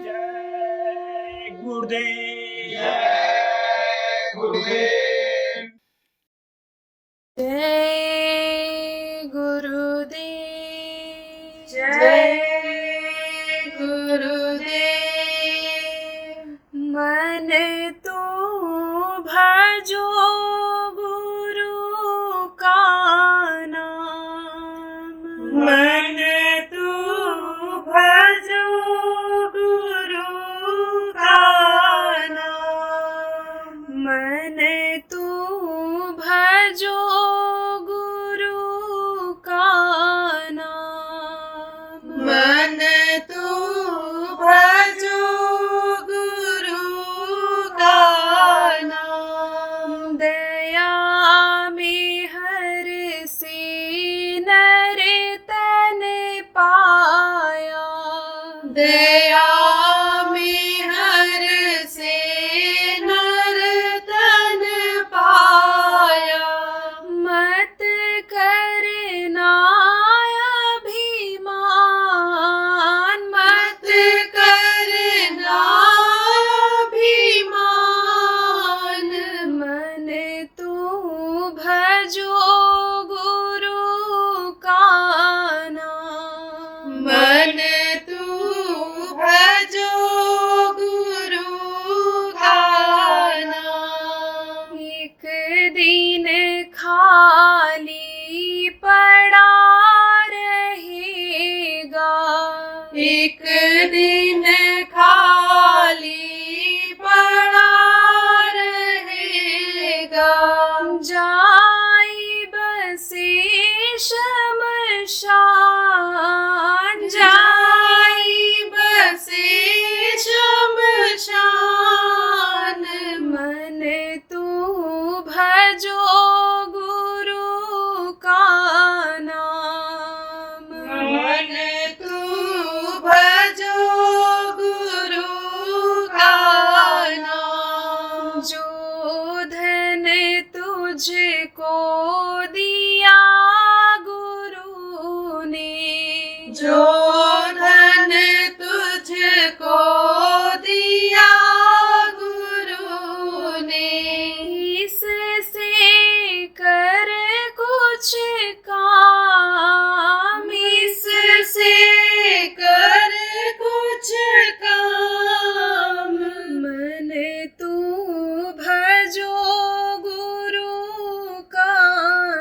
जय गुरुदेव। जय गुरुदेव। जय गुरुदेव। जय गुरुदेव। मन तो भजो गुरु का नाम, मन तू भजो गुरु का नाम, मन तू भजो गुरु का नाम, मन तू भजो गुरु का नाम। दया में हर से नर तन पाया, दया में हर से नर तन पाया, मत करना अभिमान, मत करना अभिमान। मन तू भजो गुरु का नाम, मन तू भजो गुरु का नाम। एक दिन खाली पड़ा रहेगा, एक दिन खाली पड़ा रहेगा, जाई बसे शमशान, जाई बसे शमशान। मन तू भजो गुरु का नाम, मन तू भजो गुरु का नाम। जो धन तुझको दिया गुरु ने, जो धन तुझको दिया गुरु ने, इससे कर कुछ काम, इससे कर कुछ काम। मन तू भजो गुरु का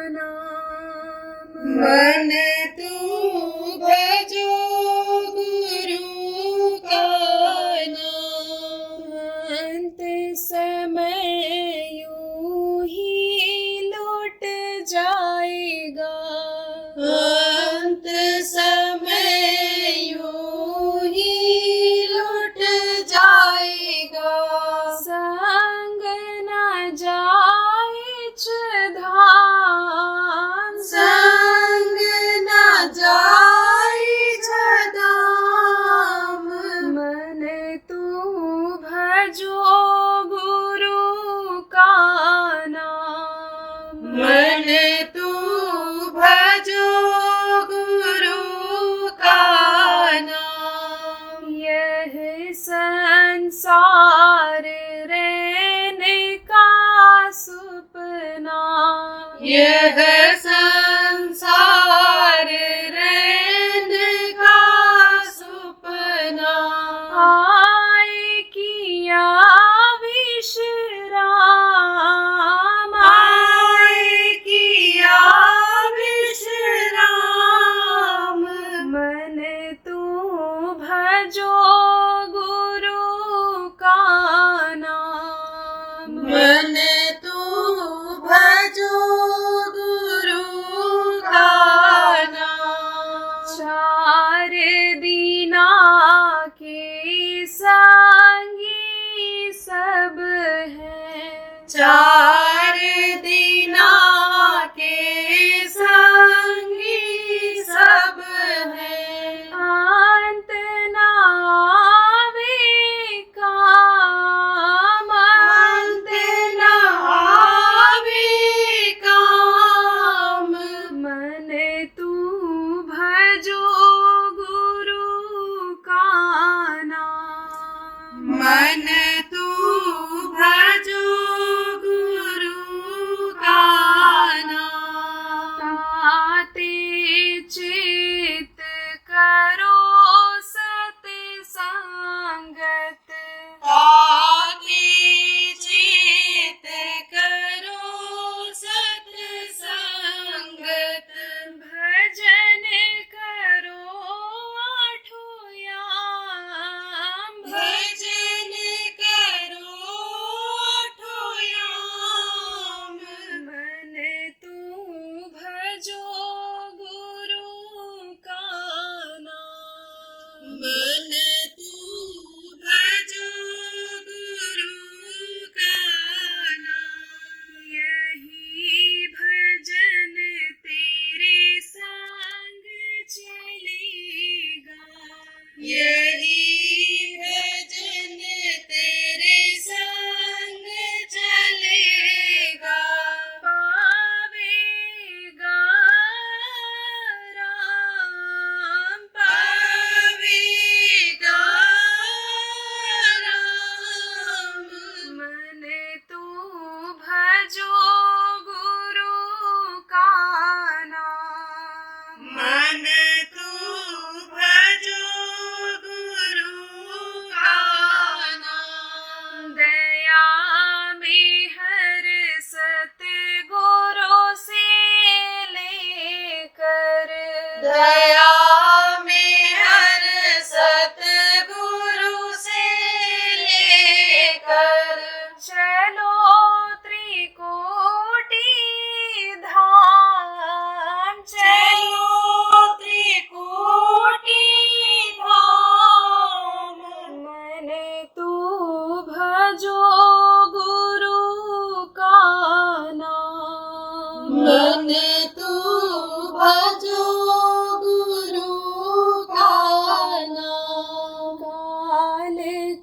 नाम, मन तू भजो गुरु का नाम। अंत समय यूं ही लौट जाएगा, अंत समय यूं ही लुट जाएगा, संग न जाए धाम, संग न जाई धाम। मन तू भजो गुरु का नाम, मन तू भजो गुरु का नाम। यह संसार रहने का सुपना, यह संसार रैन का सुपना, आए किया विश्राम, आए किया विश्राम। मन तू भजो गुरु का नाम, मन तू भजो गुरु दया में हर सतगुरु से लेकर चलो त्रिकोटि धाम, चलो त्रिकोटि धाम। मन तू भजो गुरु का नाम, मन तू भजो गुरु का नाम। काल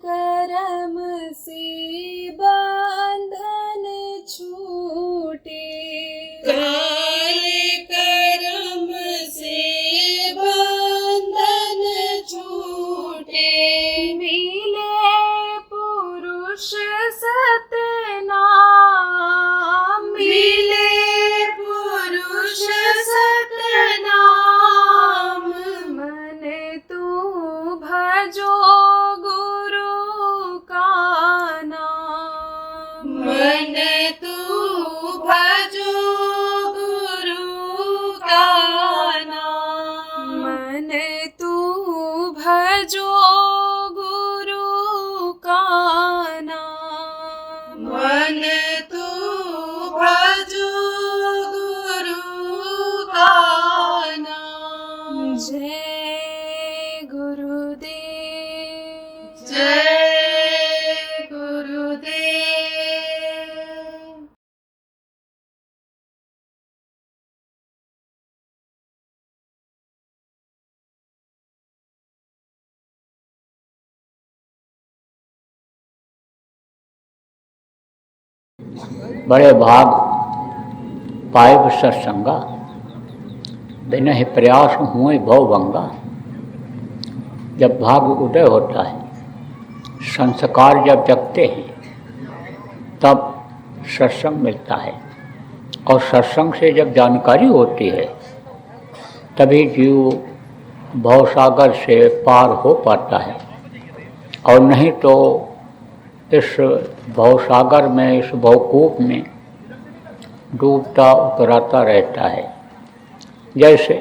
करम से बंधन छूटे, काल करम से बंधन छूटे। मिले पुरुष सतनाम, मिले पुरुष सतनाम। मन तू भजो गुरु का नाम, मन तू भजो गुरु का नाम। मन तू भजो गुरु का नाम, मन तू भजो गुरु का नाम। जय गुरुदेव, जय गुरुदेव। बड़े भाग पाइब सत्संगा, बिना ही प्रयास हुए भवभंगा। जब भाग उदय होता है, संस्कार जब जगते हैं, तब सत्संग मिलता है। और सत्संग से जब जानकारी होती है, तभी जीव भवसागर से पार हो पाता है। और नहीं तो इस भवसागर में, इस भवकूप में डूबता उतराता रहता है। जैसे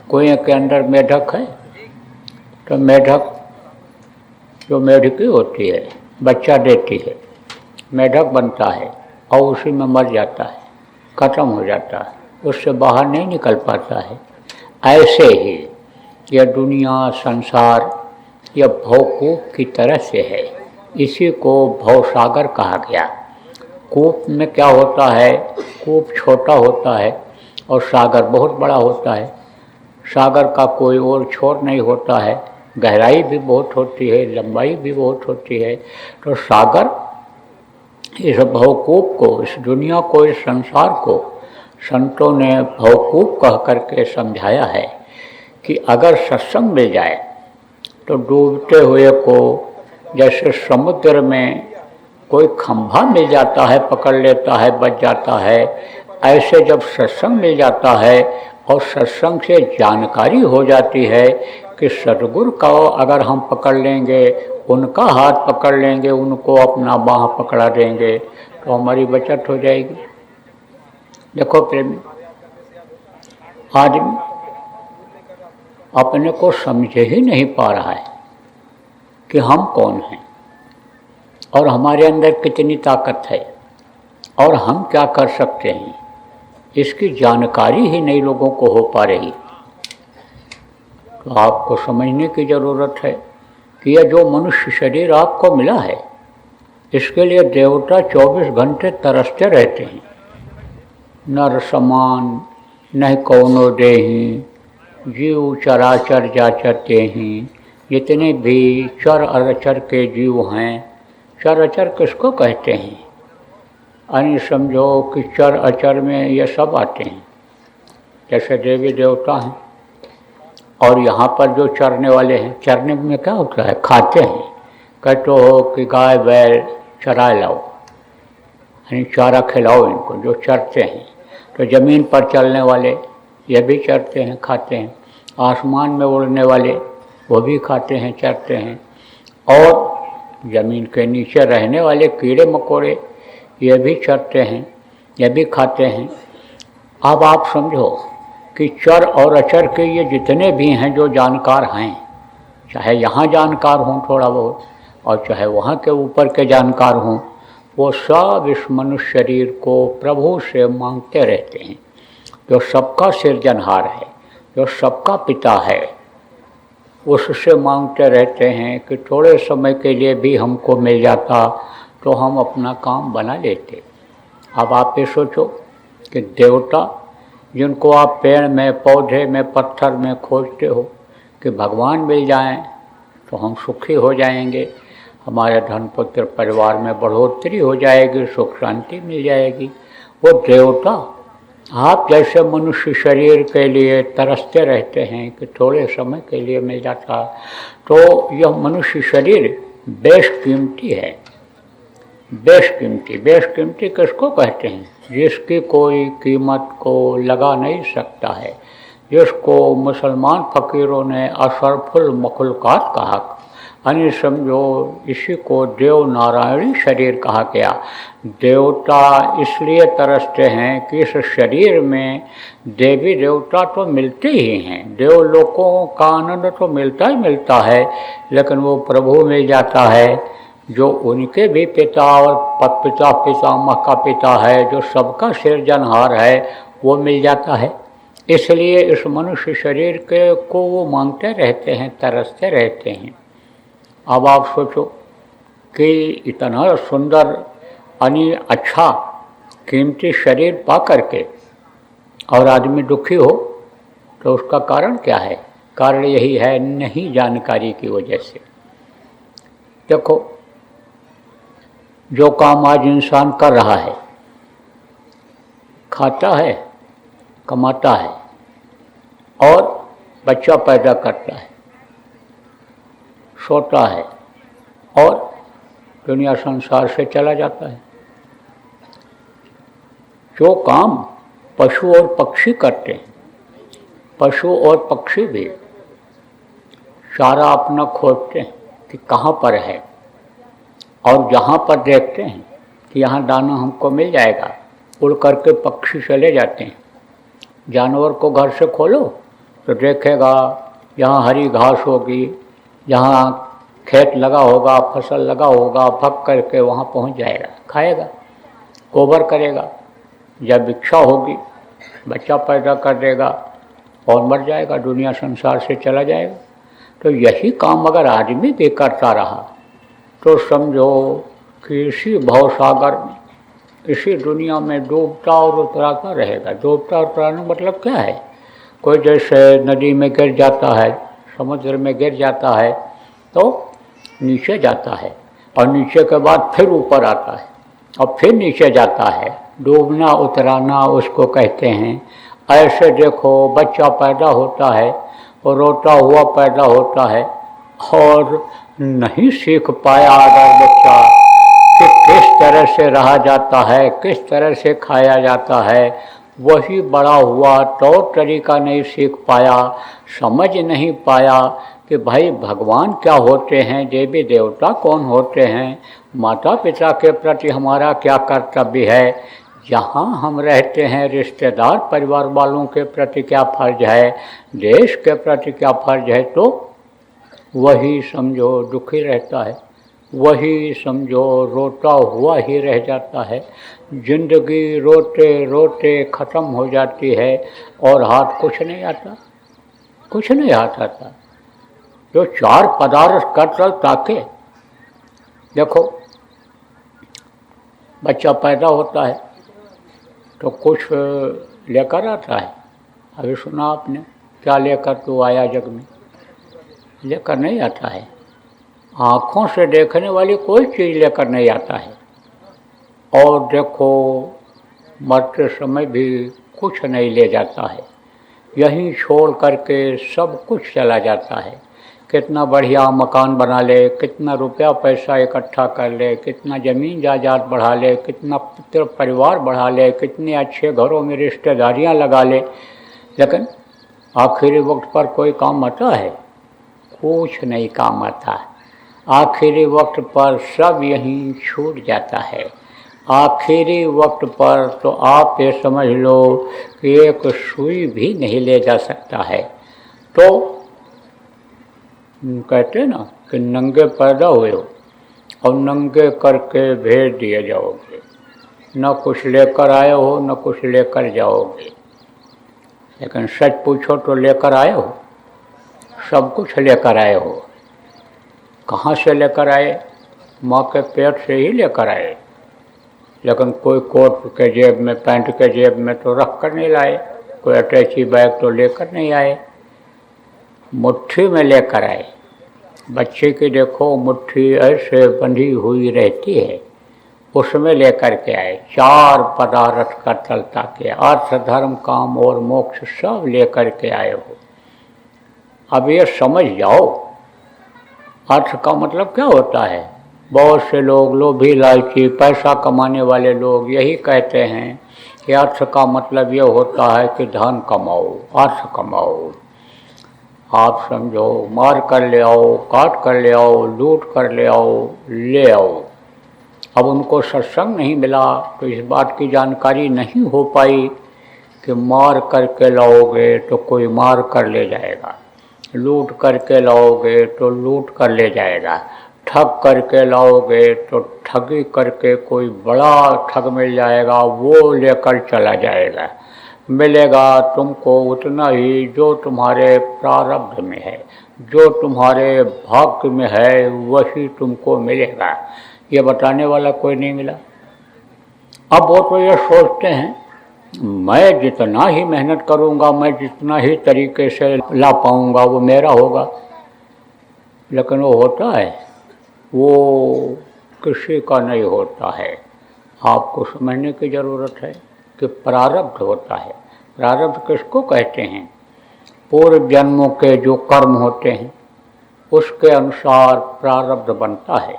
कुएं के अंदर मेढक है, तो मेढक जो मेढकी होती है, बच्चा देती है, मेढक बनता है और उसी में मर जाता है, खत्म हो जाता है, उससे बाहर नहीं निकल पाता है। ऐसे ही यह दुनिया, संसार, यह भवकूप की तरह से है। इसी को भवसागर कहा गया। कूप में क्या होता है? कूप छोटा होता है और सागर बहुत बड़ा होता है। सागर का कोई और छोर नहीं होता है, गहराई भी बहुत होती है, लंबाई भी बहुत होती है। तो सागर इस भवकूप को, इस दुनिया को, इस संसार को संतों ने भवकूप कह करके समझाया है कि अगर सत्संग मिल जाए तो डूबते हुए को जैसे समुद्र में कोई खंभा मिल जाता है, पकड़ लेता है, बच जाता है, ऐसे जब सत्संग मिल जाता है और सत्संग से जानकारी हो जाती है कि सद्गुरु का अगर हम पकड़ लेंगे, उनका हाथ पकड़ लेंगे, उनको अपना बाँह पकड़ा देंगे, तो हमारी बचत हो जाएगी। देखो प्रेमी, आदमी अपने को समझे ही नहीं पा रहा है कि हम कौन हैं और हमारे अंदर कितनी ताकत है और हम क्या कर सकते हैं। इसकी जानकारी ही नहीं लोगों को हो पा रही। तो आपको समझने की ज़रूरत है कि यह जो मनुष्य शरीर आपको मिला है, इसके लिए देवता 24 घंटे तरसते रहते हैं। नर समान नहीं कौनो देही, जीव चराचर जाचरते हैं। जितने भी चर अचर के जीव हैं, चर अचर किसको कहते हैं? यानी समझो कि चर अचर में ये सब आते हैं, जैसे देवी देवता हैं। और यहाँ पर जो चरने वाले हैं, चरने में क्या होता है? खाते हैं। कहते हो कि गाय बैल चरा लाओ, यानी चारा खिलाओ इनको, जो चरते हैं। तो ज़मीन पर चलने वाले ये भी चरते हैं, खाते हैं। आसमान में उड़ने वाले वो भी खाते हैं, चरते हैं। और ज़मीन के नीचे रहने वाले कीड़े मकोड़े ये भी चरते हैं, ये भी खाते हैं। अब आप समझो कि चर और अचर के ये जितने भी हैं जो जानकार हैं, चाहे यहाँ जानकार हों थोड़ा बहुत और चाहे वहाँ के ऊपर के जानकार हों, वो सब इस मनुष्य शरीर को प्रभु से मांगते रहते हैं। जो सबका सिरजनहार है, जो सबका पिता है, उससे मांगते रहते हैं कि थोड़े समय के लिए भी हमको मिल जाता तो हम अपना काम बना लेते। अब आप ये सोचो कि देवता जिनको आप पेड़ में, पौधे में, पत्थर में खोजते हो कि भगवान मिल जाएं तो हम सुखी हो जाएंगे, हमारे धन पुत्र परिवार में बढ़ोतरी हो जाएगी, सुख शांति मिल जाएगी। वो देवता आप जैसे मनुष्य शरीर के लिए तरसते रहते हैं कि थोड़े समय के लिए मिल जाता, तो यह मनुष्य शरीर बेशकीमती है। बेशकीमती, बेशकीमती किसको कहते हैं? जिसकी कोई कीमत को लगा नहीं सकता है, जिसको मुसलमान फ़कीरों ने अशरफुल मखलूक़ात कहा, यानी समझो इसी को देव नारायणी शरीर कहा गया। देवता इसलिए तरसते हैं कि इस शरीर में देवी देवता तो मिलते ही हैं, देवलोकों का आनंद तो मिलता ही मिलता है, लेकिन वो प्रभु मिल जाता है जो उनके भी पिता और पिता पितामह का पिता है, जो सबका सिरजनहार है, वो मिल जाता है। इसलिए इस मनुष्य शरीर के को वो मांगते रहते हैं, तरसते रहते हैं। अब आप सोचो कि इतना सुंदर यानी अच्छा कीमती शरीर पा करके और आदमी दुखी हो तो उसका कारण क्या है? कारण यही है नहीं जानकारी की वजह से। देखो, जो काम आज इंसान कर रहा है, खाता है, कमाता है और बच्चा पैदा करता है, सोता है और दुनिया संसार से चला जाता है। जो काम पशु और पक्षी करते हैं, पशु और पक्षी भी चारा अपना खोजते हैं कि कहाँ पर है, और जहाँ पर देखते हैं कि यहाँ दाना हमको मिल जाएगा, उड़ करके पक्षी चले जाते हैं। जानवर को घर से खोलो तो देखेगा यहाँ हरी घास होगी, जहाँ खेत लगा होगा, फसल लगा होगा, भग करके वहाँ पहुँच जाएगा, खाएगा, गोबर करेगा, जब इच्छा होगी बच्चा पैदा कर देगा और मर जाएगा, दुनिया संसार से चला जाएगा। तो यही काम अगर आदमी भी करता रहा तो समझो कि इसी भवसागर में, इसी दुनिया में डूबता और उतराता रहेगा। डूबता और उतराना मतलब क्या है? कोई जैसे नदी में गिर जाता है, समुद्र में गिर जाता है तो नीचे जाता है और नीचे के बाद फिर ऊपर आता है और फिर नीचे जाता है। डूबना उतराना उसको कहते हैं। ऐसे देखो, बच्चा पैदा होता है और रोता हुआ पैदा होता है और नहीं सीख पाया अगर बच्चा कि किस तरह से रहा जाता है, किस तरह से खाया जाता है, वही बड़ा हुआ तौर तरीका नहीं सीख पाया, समझ नहीं पाया कि भाई भगवान क्या होते हैं, देवी देवता कौन होते हैं, माता पिता के प्रति हमारा क्या कर्तव्य है, जहाँ हम रहते हैं रिश्तेदार परिवार वालों के प्रति क्या फर्ज है, देश के प्रति क्या फर्ज है, तो वही समझो दुखी रहता है, वही समझो रोता हुआ ही रह जाता है। जिंदगी रोते रोते ख़त्म हो जाती है और हाथ कुछ नहीं आता, कुछ नहीं हाथ आता। जो चार पदार्थ कतल ताके, देखो बच्चा पैदा होता है तो कुछ लेकर आता है। अभी सुना आपने, क्या लेकर तो आया जग में? लेकर नहीं आता है। आँखों से देखने वाली कोई चीज़ लेकर नहीं आता है। और देखो मरते समय भी कुछ नहीं ले जाता है, यहीं छोड़ करके सब कुछ चला जाता है। कितना बढ़िया मकान बना ले, कितना रुपया पैसा इकट्ठा कर ले, कितना ज़मीन जायदाद बढ़ा ले, कितना पुत्र परिवार बढ़ा ले, कितने अच्छे घरों में रिश्तेदारियां लगा ले, लेकिन आखिरी वक्त पर कोई काम आता है? कुछ नहीं काम आता। आखिरी वक्त पर सब यहीं छूट जाता है। आखिरी वक्त पर तो आप ये समझ लो कि एक सुई भी नहीं ले जा सकता है। तो कहते ना कि नंगे पैदा हुए हो और नंगे करके भेज दिए जाओगे, न कुछ लेकर आए हो न कुछ लेकर जाओगे। लेकिन सच पूछो तो लेकर आए हो, सब कुछ लेकर आए हो। कहाँ से लेकर आए? माँ के पेट से ही लेकर आए। लेकिन कोई कोट के जेब में, पैंट के जेब में तो रख कर नहीं लाए, कोई अटैची बैग तो लेकर नहीं आए, मुट्ठी में लेकर आए। बच्चे की देखो मुट्ठी ऐसे बंधी हुई रहती है, उसमें लेकर के आए। 4 पदार्थ का चलता के अर्थ धर्म काम और मोक्ष सब लेकर के आए हो। अब ये समझ जाओ अर्थ का मतलब क्या होता है। बहुत से लोग लोभी लालची पैसा कमाने वाले लोग यही कहते हैं कि अर्थ का मतलब ये होता है कि धन कमाओ, अर्थ कमाओ। आप समझो, मार कर ले आओ, काट कर ले आओ, लूट कर ले आओ, ले आओ। अब उनको सत्संग नहीं मिला तो इस बात की जानकारी नहीं हो पाई कि मार करके लाओगे तो कोई मार कर ले जाएगा, लूट करके लाओगे तो लूट कर ले जाएगा, ठग करके लाओगे तो ठगी करके कोई बड़ा ठग मिल जाएगा, वो लेकर चला जाएगा। मिलेगा तुमको उतना ही जो तुम्हारे प्रारब्ध में है, जो तुम्हारे भाग्य में है वही तुमको मिलेगा। ये बताने वाला कोई नहीं मिला। अब वो तो ये सोचते हैं मैं जितना ही मेहनत करूँगा, मैं जितना ही तरीके से ला पाऊँगा वो मेरा होगा। लेकिन वो होता है, वो किसी का नहीं होता है। आपको समझने की ज़रूरत है कि प्रारब्ध होता है। प्रारब्ध किसको कहते हैं? पूर्व जन्मों के जो कर्म होते हैं उसके अनुसार प्रारब्ध बनता है।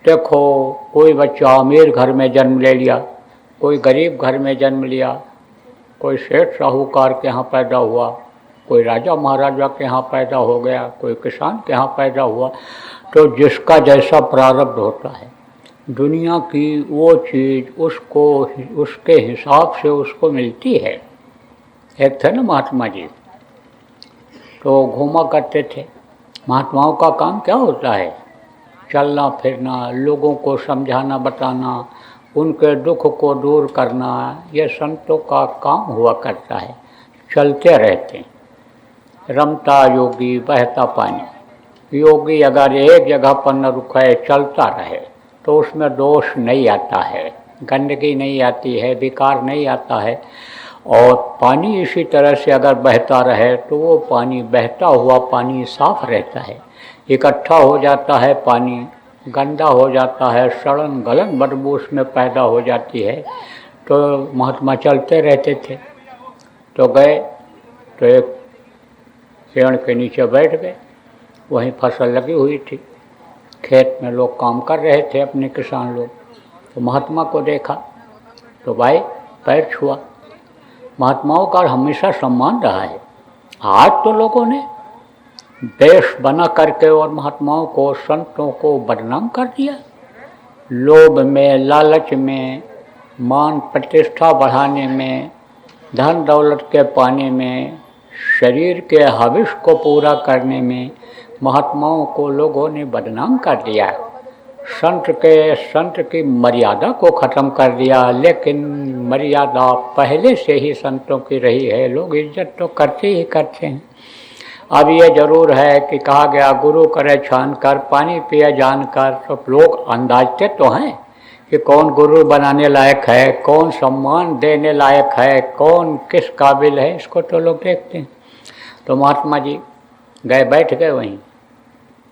देखो, कोई बच्चा अमीर घर में जन्म ले लिया, कोई गरीब घर में जन्म लिया, कोई सेठ साहूकार के यहाँ पैदा हुआ, कोई राजा महाराजा के यहाँ पैदा हो गया, कोई किसान के यहाँ पैदा हुआ। तो जिसका जैसा प्रारब्ध होता है, दुनिया की वो चीज़ उसको उसके हिसाब से उसको मिलती है। एक थे ना महात्मा जी, तो घूमा करते थे। महात्माओं का काम क्या होता है? चलना फिरना, लोगों को समझाना बताना, उनके दुख को दूर करना, ये संतों का काम हुआ करता है। चलते रहते हैं। रमता योगी बहता पानी। योगी अगर एक जगह पर न रुके, चलता रहे तो उसमें दोष नहीं आता है, गंदगी नहीं आती है, विकार नहीं आता है। और पानी इसी तरह से अगर बहता रहे तो वो पानी, बहता हुआ पानी साफ रहता है। इकट्ठा हो जाता है पानी, गंदा हो जाता है, सड़न गलन बदबू उसमें पैदा हो जाती है। तो महात्मा चलते रहते थे। तो गए तो एक पेड़ के नीचे बैठ गए, वहीं फसल लगी हुई थी, खेत में लोग काम कर रहे थे अपने किसान लोग। तो महात्मा को देखा तो भाई पैर छुआ। महात्माओं का हमेशा सम्मान रहा है। आज तो लोगों ने देश बना करके और महात्माओं को, संतों को बदनाम कर दिया। लोभ में, लालच में, मान प्रतिष्ठा बढ़ाने में, धन दौलत के पाने में, शरीर के हविष को पूरा करने में महात्माओं को लोगों ने बदनाम कर दिया। संत की मर्यादा को ख़त्म कर दिया। लेकिन मर्यादा पहले से ही संतों की रही है, लोग इज्जत तो करते ही करते हैं। अब ये जरूर है कि कहा गया गुरु करे छान कर, पानी पिए जान कर। तो लोग अंदाजते तो हैं कि कौन गुरु बनाने लायक है, कौन सम्मान देने लायक है, कौन किस काबिल है, इसको तो लोग देखते हैं। तो महात्मा जी गए, बैठ गए वहीं।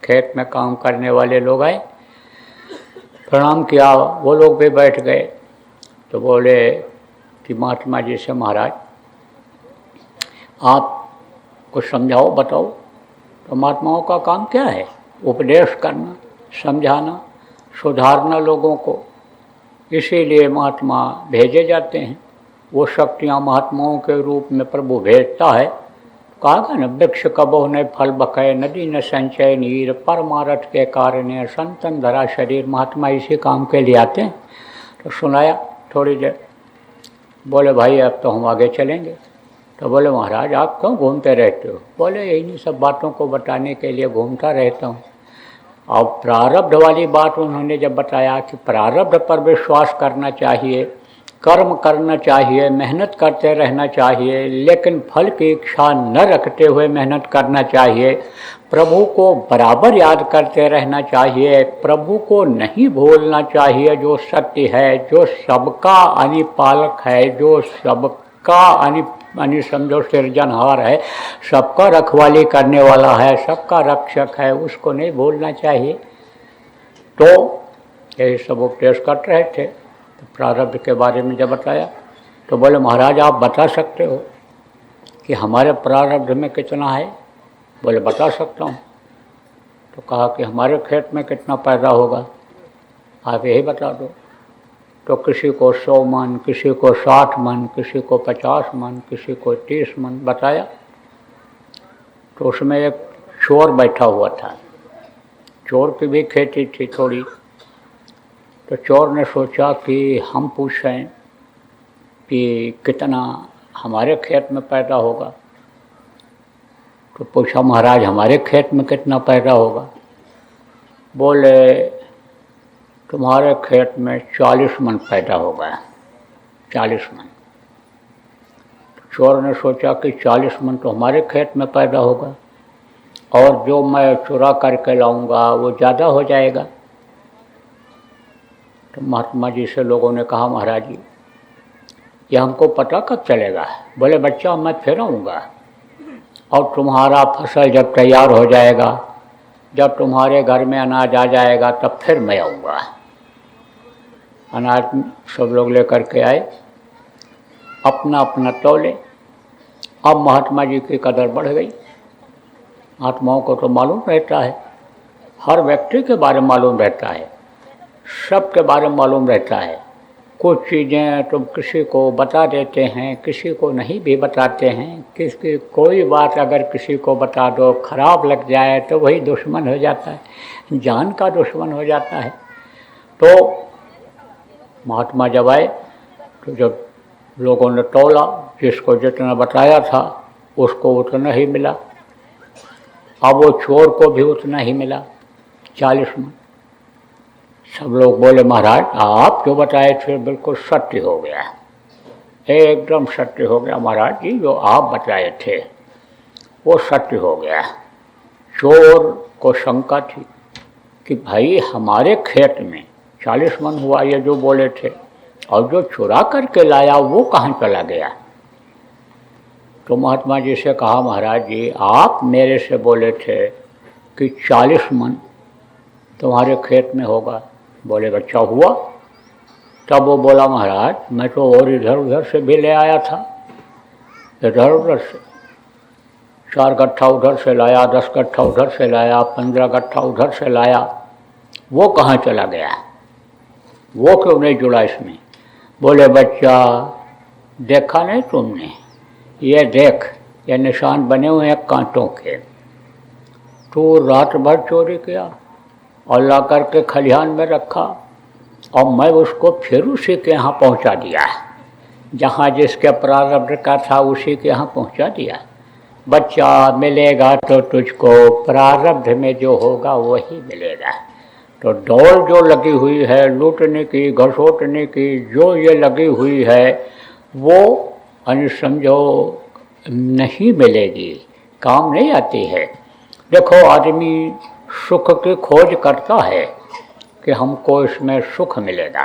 खेत में काम करने वाले लोग आए, प्रणाम किया, वो लोग भी बैठ गए। तो बोले कि महात्मा जी से, महाराज आप कुछ समझाओ, बताओ। तो महात्माओं का काम क्या है? उपदेश करना, समझाना, सुधारना लोगों को। इसीलिए महात्मा भेजे जाते हैं। वो शक्तियाँ महात्माओं के रूप में प्रभु भेजता है। कहा न, वृक्ष कबो न फल बकै, नदी न संचय नीर, परमारथ के कारण संतन धरा शरीर। महात्मा इसी काम के लिए आते हैं। तो सुनाया थोड़ी देर। बोले भाई अब तो हम आगे चलेंगे। तो बोले महाराज आप क्यों घूमते रहते हो? बोले इन्हीं सब बातों को बताने के लिए घूमता रहता हूँ। और प्रारब्ध वाली बात उन्होंने जब बताया कि प्रारब्ध पर विश्वास करना चाहिए, कर्म करना चाहिए, मेहनत करते रहना चाहिए, लेकिन फल की इच्छा न रखते हुए मेहनत करना चाहिए, प्रभु को बराबर याद करते रहना चाहिए, प्रभु को नहीं भूलना चाहिए जो सत्य है, जो सबका अनिपालक है, जो सबका समझो सृजनहार है, सबका रखवाली करने वाला है, सबका रक्षक है, उसको नहीं भूलना चाहिए। तो यही सब उपदेश कर रहे थे। तो प्रारब्ध के बारे में जब बताया तो बोले महाराज आप बता सकते हो कि हमारे प्रारब्ध में कितना है? बोले बता सकता हूँ। तो कहा कि हमारे खेत में कितना पैदा होगा आप यही बता दो। तो किसी को 100 मन, किसी को 60 मन, किसी को 50 मन, किसी को 30 मन बताया। तो उसमें एक चोर बैठा हुआ था, चोर की भी खेती थी थोड़ी। तो चोर ने सोचा कि हम पूछें कि कितना हमारे खेत में पैदा होगा। तो पूछा महाराज हमारे खेत में कितना पैदा होगा? बोले तुम्हारे खेत में 40 मन पैदा होगा, 40 मन। तो चोर ने सोचा कि 40 मन तो हमारे खेत में पैदा होगा और जो मैं चुरा करके लाऊंगा वो ज़्यादा हो जाएगा। तो महात्मा जी से लोगों ने कहा महाराज जी ये हमको पता कब चलेगा? बोले बच्चा मैं फिर आऊँगा और तुम्हारा फसल जब तैयार हो जाएगा, जब तुम्हारे घर में अनाज आ जाएगा तब फिर मैं आऊँगा। अनाज सब लोग लेकर के आए, अपना अपना तौले। अब महात्मा जी की कदर बढ़ गई। महात्माओं को तो मालूम रहता है, हर व्यक्ति के बारे में मालूम रहता है, सब के बारे में मालूम रहता है। कुछ चीज़ें तुम किसी को बता देते हैं, किसी को नहीं भी बताते हैं। किसी कोई बात अगर किसी को बता दो खराब लग जाए तो वही दुश्मन हो जाता है, जान का दुश्मन हो जाता है। तो महात्मा जब आए तो जब लोगों ने तौला, जिसको जितना बताया था उसको उतना ही मिला। अब वो चोर को भी उतना ही मिला, 40 मन। सब लोग बोले महाराज आप जो बताए थे बिल्कुल सत्य हो गया, एकदम सत्य हो गया महाराज जी, जो आप बताए थे वो सत्य हो गया। चोर को शंका थी कि भाई हमारे खेत में 40 मन हुआ ये जो बोले थे, और जो चुरा करके लाया वो कहाँ चला गया? तो महात्मा जी से कहा महाराज जी आप मेरे से बोले थे कि 40 मन तुम्हारे खेत में होगा। बोले बच्चा हुआ? तब वो बोला महाराज मैं तो और इधर उधर से भी ले आया था, इधर उधर से 4 गट्ठा उधर से लाया, 10 गट्ठा उधर से लाया, 15 गट्ठा उधर से लाया, वो कहाँ चला गया? वो क्यों नहीं जुड़ा इसमें? बोले बच्चा देखा नहीं तुमने? ये देख ये निशान बने हुए हैं कांटों के। तो रात भर चोरी किया और ला करके खलिहान में रखा और मैं उसको फिर उसी के यहाँ पहुँचा दिया, जहाँ जिसके प्रारब्ध का था उसी के यहाँ पहुँचा दिया। बच्चा मिलेगा तो तुझको प्रारब्ध में जो होगा वही मिलेगा। तो दौड़ जो लगी हुई है लूटने की, घसोटने की, जो ये लगी हुई है वो समझो नहीं मिलेगी, काम नहीं आती है। देखो आदमी सुख की खोज करता है कि हमको इसमें सुख मिलेगा,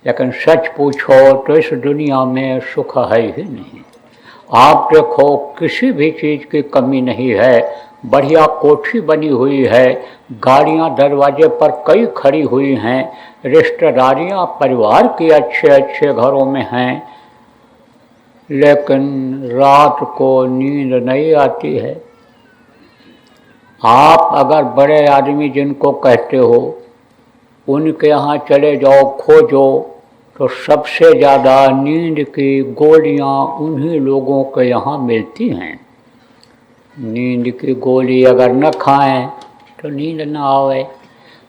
लेकिन सच पूछो तो इस दुनिया में सुख है ही नहीं। आप देखो किसी भी चीज़ की कमी नहीं है, बढ़िया कोठी बनी हुई है, गाड़ियां दरवाजे पर कई खड़ी हुई हैं, रिश्तेदारियां परिवार की अच्छे अच्छे घरों में हैं, लेकिन रात को नींद नहीं आती है। आप अगर बड़े आदमी जिनको कहते हो उनके यहाँ चले जाओ खोजो तो सबसे ज़्यादा नींद की गोलियाँ उन्हीं लोगों के यहाँ मिलती हैं। नींद की गोली अगर न खाएं तो नींद न आवे।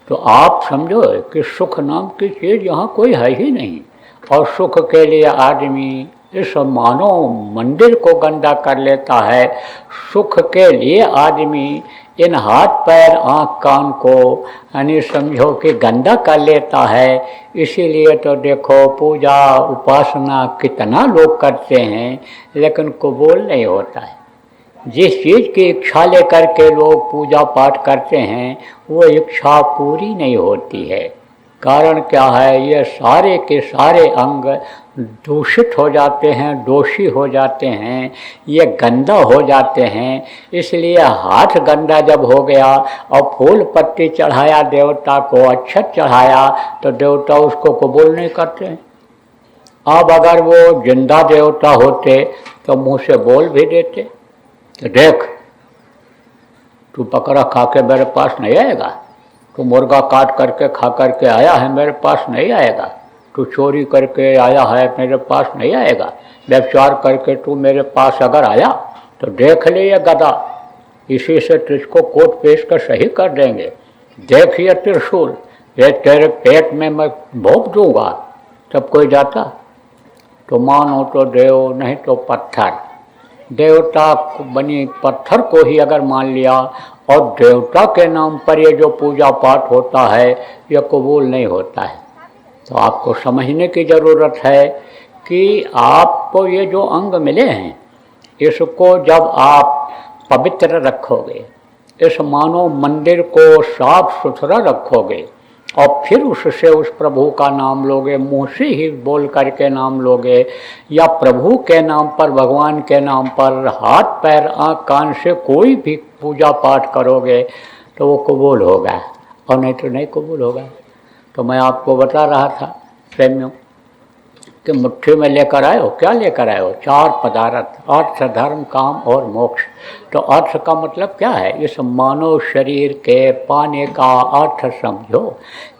तो आप समझो कि सुख नाम की चीज़ यहाँ कोई है ही नहीं, और सुख के लिए आदमी इस मानव मंदिर को गंदा कर लेता है। सुख के लिए आदमी इन हाथ पैर आँख कान को यानी समझो कि गंदा कर लेता है। इसीलिए तो देखो पूजा उपासना कितना लोग करते हैं, लेकिन कबूल नहीं होता है। जिस चीज़ की इच्छा लेकर के लोग पूजा पाठ करते हैं वो इच्छा पूरी नहीं होती है। कारण क्या है? ये सारे के सारे अंग दूषित हो जाते हैं, दोषी हो जाते हैं, ये गंदा हो जाते हैं। इसलिए हाथ गंदा जब हो गया और फूल पत्ती चढ़ाया देवता को, अक्षत चढ़ाया, तो देवता उसको कबूल नहीं करते हैं। अब अगर वो जिंदा देवता होते तो मुँह से बोल भी देते, तो देख तू बकरा खा के मेरे पास नहीं आएगा, तू मुर्गा काट करके खा करके आया है मेरे पास नहीं आएगा, तू चोरी करके आया है मेरे पास नहीं आएगा, व्यभिचार करके तू मेरे पास अगर आया तो देख ले ये गधा, इसी से तुझको कोर्ट पेश कर सही कर देंगे। देखिए त्रिशूल, ये तेरे पेट में मैं भोंक दूंगा। तब कोई जाता? तो मानो तो देव नहीं तो पत्थर। देवता बनी पत्थर को ही अगर मान लिया और देवता के नाम पर ये जो पूजा पाठ होता है ये कबूल नहीं होता है। तो आपको समझने की ज़रूरत है कि आपको ये जो अंग मिले हैं इसको जब आप पवित्र रखोगे, इस मानव मंदिर को साफ सुथरा रखोगे और फिर उससे उस प्रभु का नाम लोगे, मुँह से ही बोल करके नाम लोगे, या प्रभु के नाम पर, भगवान के नाम पर हाथ पैर आँख कान से कोई भी पूजा पाठ करोगे तो वो कबूल होगा, और नहीं तो नहीं कबूल होगा। तो मैं आपको बता रहा था प्रेमियों कि मुट्ठी में लेकर आए हो, क्या लेकर आए हो? 4 पदार्थ, अर्थ धर्म काम और मोक्ष। तो अर्थ का मतलब क्या है? इस मानव शरीर के पाने का अर्थ समझो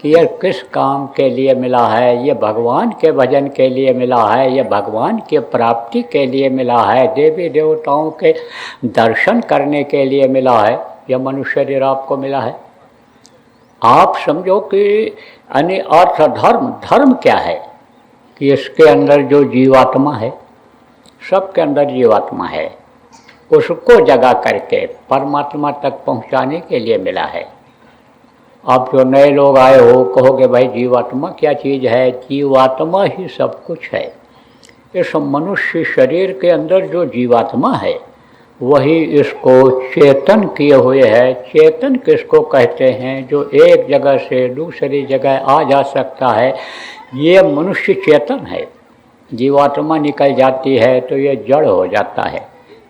कि यह किस काम के लिए मिला है। ये भगवान के भजन के लिए मिला है, ये भगवान के प्राप्ति के लिए मिला है, देवी देवताओं के दर्शन करने के लिए मिला है। यह मनुष्य शरीर आपको मिला है। आप समझो कि यानी अर्थ धर्म, धर्म क्या है कि इसके अंदर जो जीवात्मा है, सबके अंदर जीवात्मा है, उसको जगा करके परमात्मा तक पहुंचाने के लिए मिला है। आप जो नए लोग आए हो कहोगे भाई जीवात्मा क्या चीज़ है? जीवात्मा ही सब कुछ है। इस मनुष्य शरीर के अंदर जो जीवात्मा है वही इसको चेतन किए हुए है। चेतन किसको कहते हैं? जो एक जगह से दूसरी जगह आ जा सकता है, ये मनुष्य चेतन है। जीवात्मा निकल जाती है तो ये जड़ हो जाता है।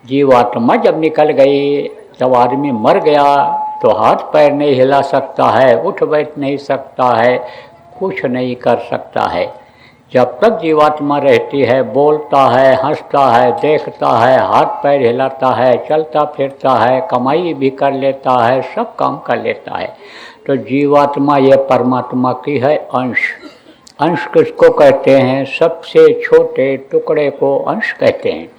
जीवात्मा जब निकल गई, जब आदमी मर गया तो हाथ पैर नहीं हिला सकता है, उठ बैठ नहीं सकता है, कुछ नहीं कर सकता है। जब तक जीवात्मा रहती है, बोलता है, हंसता है, देखता है, हाथ पैर हिलाता है, चलता फिरता है, कमाई भी कर लेता है, सब काम कर लेता है। तो जीवात्मा ये परमात्मा की है अंश। अंश किसको कहते हैं? सबसे छोटे टुकड़े को अंश कहते हैं।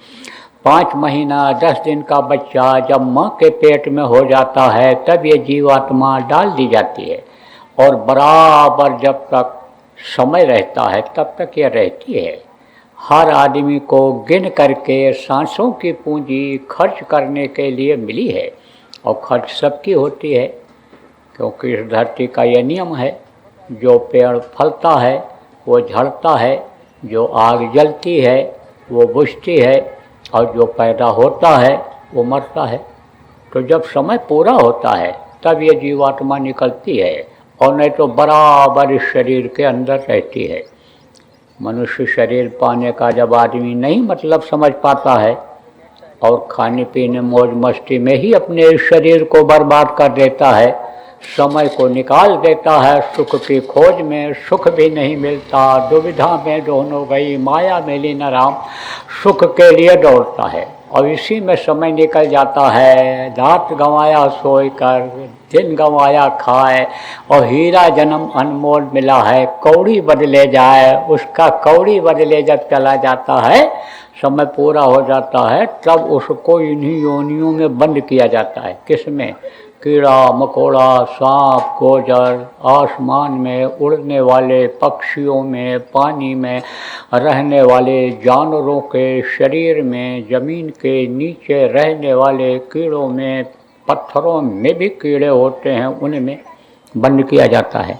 5 महीना 10 दिन का बच्चा जब माँ के पेट में हो जाता है तब ये जीवात्मा डाल दी जाती है, और बराबर जब तक समय रहता है तब तक ये रहती है। हर आदमी को गिन करके सांसों की पूंजी खर्च करने के लिए मिली है, और खर्च सबकी होती है, क्योंकि इस धरती का ये नियम है, जो पेड़ फलता है वो झड़ता है, जो आग जलती है वो बुझती है, और जो पैदा होता है वो मरता है। तो जब समय पूरा होता है तब ये जीवात्मा निकलती है, और नहीं तो बराबर इस शरीर के अंदर रहती है। मनुष्य शरीर पाने का जब आदमी नहीं मतलब समझ पाता है और खाने पीने मौज मस्ती में ही अपने इस शरीर को बर्बाद कर देता है, समय को निकाल देता है सुख की खोज में, सुख भी नहीं मिलता, दुविधा में दोनों गई, माया मिली न राम, सुख के लिए दौड़ता है और इसी में समय निकल जाता है। रात गंवाया सोई कर, दिन गंवाया खाए, और हीरा जन्म अनमोल मिला है, कौड़ी बदले जाए, उसका कौड़ी बदले जब चला जाता है, समय पूरा हो जाता है, तब उसको इन्हीं योनियों में बंद किया जाता है। किस में? कीड़ा मकोड़ा, सांप गोजर, आसमान में उड़ने वाले पक्षियों में, पानी में रहने वाले जानवरों के शरीर में, ज़मीन के नीचे रहने वाले कीड़ों में, पत्थरों में भी कीड़े होते हैं, उनमें बंद किया जाता है।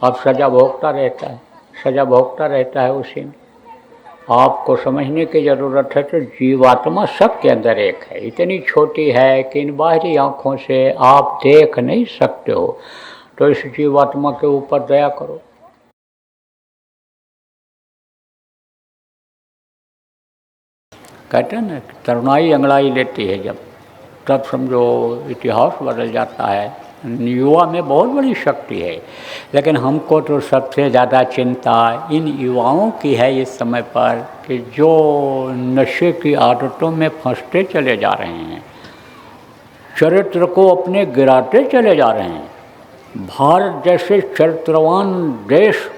अब सज़ा भोगता रहता है, सज़ा भोगता रहता है उसी में। आपको समझने की ज़रूरत है तो जीवात्मा सबके अंदर एक है, इतनी छोटी है कि इन बाहरी आँखों से आप देख नहीं सकते हो। तो इस जीवात्मा के ऊपर दया करो। कहते हैं ना, तरुणाई अंगड़ाई लेती है जब, तब समझो इतिहास बदल जाता है। युवा में बहुत बड़ी शक्ति है, लेकिन हमको तो सबसे ज़्यादा चिंता इन युवाओं की है इस समय पर कि जो नशे की आदतों में फंसते चले जा रहे हैं, चरित्र को अपने गिराते चले जा रहे हैं। भारत जैसे चरित्रवान देश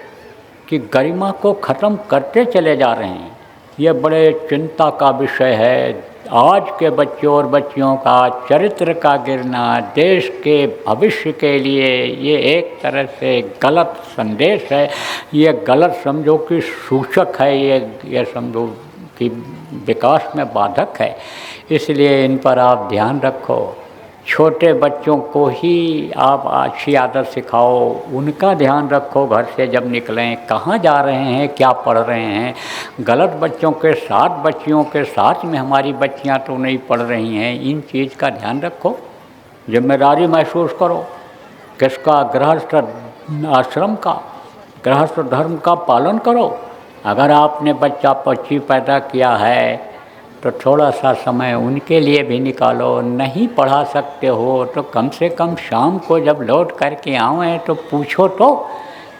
की गरिमा को ख़त्म करते चले जा रहे हैं। ये बड़े चिंता का विषय है। आज के बच्चों और बच्चियों का चरित्र का गिरना देश के भविष्य के लिए ये एक तरह से गलत संदेश है। ये गलत समझो कि सूचक है, ये समझो कि विकास में बाधक है। इसलिए इन पर आप ध्यान रखो। छोटे बच्चों को ही आप अच्छी आदत सिखाओ, उनका ध्यान रखो। घर से जब निकलें कहाँ जा रहे हैं, क्या पढ़ रहे हैं। गलत बच्चों के साथ, बच्चियों के साथ में हमारी बच्चियां तो नहीं पढ़ रही हैं, इन चीज़ का ध्यान रखो। जिम्मेदारी महसूस करो। किसका? गृहस्थ आश्रम का, गृहस्थ धर्म का पालन करो। अगर आपने बच्चा बच्ची पैदा किया है तो थोड़ा सा समय उनके लिए भी निकालो। नहीं पढ़ा सकते हो तो कम से कम शाम को जब लौट करके आएँ तो पूछो तो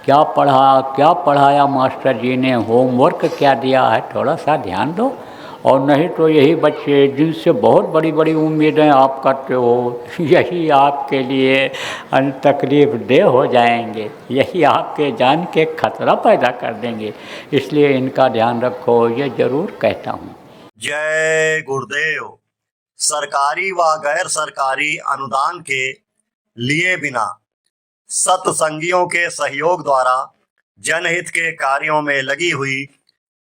क्या पढ़ा, क्या पढ़ाया मास्टर जी ने, होमवर्क क्या दिया है, थोड़ा सा ध्यान दो। और नहीं तो यही बच्चे जिनसे बहुत बड़ी बड़ी उम्मीदें आप करते हो, यही आपके लिए तकलीफ देह हो जाएंगे, यही आपके जान के खतरा पैदा कर देंगे। इसलिए इनका ध्यान रखो, ये ज़रूर कहता हूँ। जय गुरुदेव। सरकारी व गैर सरकारी अनुदान के लिए बिना सत्संगियों के सहयोग द्वारा जनहित के कार्यों में लगी हुई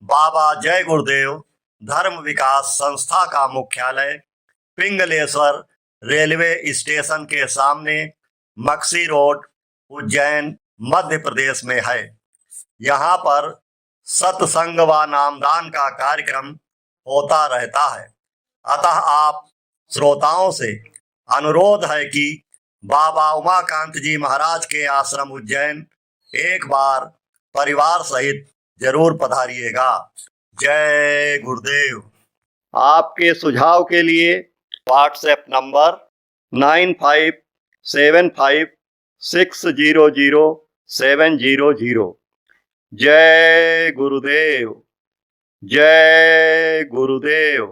बाबा जय गुरुदेव धर्म विकास संस्था का मुख्यालय पिंगलेश्वर रेलवे स्टेशन के सामने मक्सी रोड, उज्जैन, मध्य प्रदेश में है। यहाँ पर सत्संग व नामदान का कार्यक्रम होता रहता है। अतः आप श्रोताओं से अनुरोध है कि बाबा उमाकांत जी महाराज के आश्रम उज्जैन एक बार परिवार सहित जरूर पधारिएगा। जय गुरुदेव। आपके सुझाव के लिए व्हाट्सएप नंबर 9575600700। जय गुरुदेव। जय गुरुदेव।